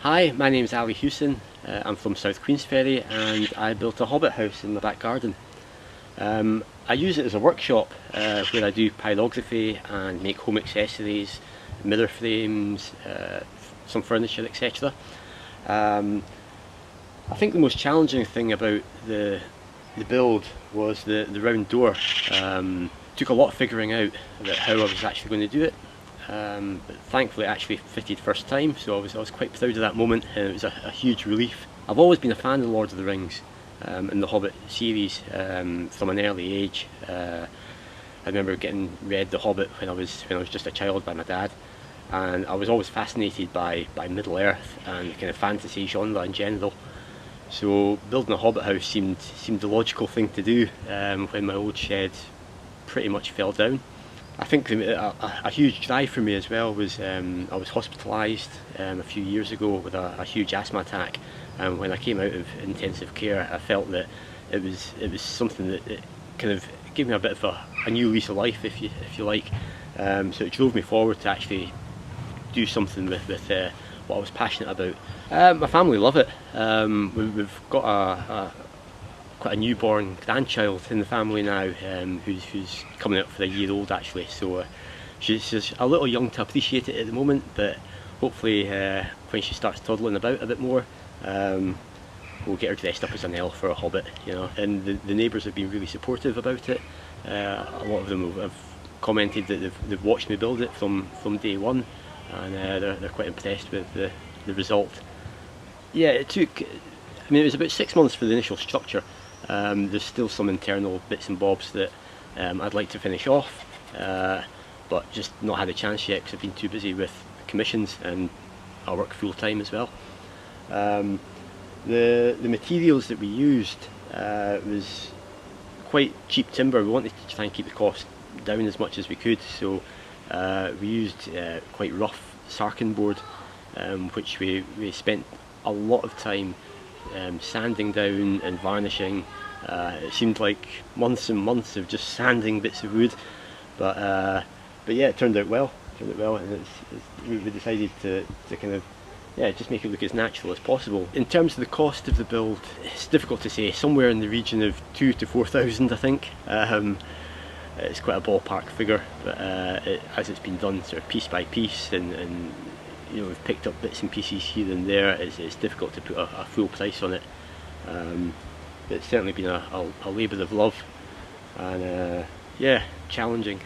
Hi, my name's Ali Hewson. I'm from South Queensferry and I built a Hobbit house in my back garden. I use it as a workshop where I do pyrography and make home accessories, mirror frames, some furniture, etc. I think the most challenging thing about the build was the round door. Took a lot of figuring out about how I was actually going to do it. But thankfully it actually fitted first time, so I was quite proud of that moment, and it was a huge relief. I've always been a fan of Lord of the Rings and the Hobbit series from an early age. I remember getting read The Hobbit when I was just a child by my dad, and I was always fascinated by Middle Earth and the kind of fantasy genre in general. So building a Hobbit house seemed the logical thing to do when my old shed pretty much fell down. I think a huge drive for me as well was I was hospitalised a few years ago with a huge asthma attack, and when I came out of intensive care I felt that it was something that it kind of gave me a bit of a new lease of life, if you like. So it drove me forward to actually do something with what I was passionate about. My family love it. We've got quite a newborn grandchild in the family now, who's coming up for a year old actually, so she's a little young to appreciate it at the moment, but hopefully when she starts toddling about a bit more, we'll get her dressed up as an elf or a hobbit, you know. And the neighbours have been really supportive about it. A lot of them have commented that they've watched me build it from day one, and they're quite impressed with the result. Yeah, it was about 6 months for the initial structure. There's still some internal bits and bobs that I'd like to finish off, but just not had a chance yet because I've been too busy with commissions and I work full time as well. The materials that we used was quite cheap timber. We wanted to try and keep the cost down as much as we could, so we used quite rough sarkin board, which we spent a lot of time sanding down and varnishing. It seemed like months and months of just sanding bits of wood, but yeah, it turned out well. And we decided to kind of just make it look as natural as possible. In terms of the cost of the build, it's difficult to say. Somewhere in the region of 2,000 to 4,000, I think. It's quite a ballpark figure, but as it's been done sort of piece by piece, and you know, we've picked up bits and pieces here and there, it's difficult to put a full price on it. It's certainly been a labour of love, and yeah, challenging.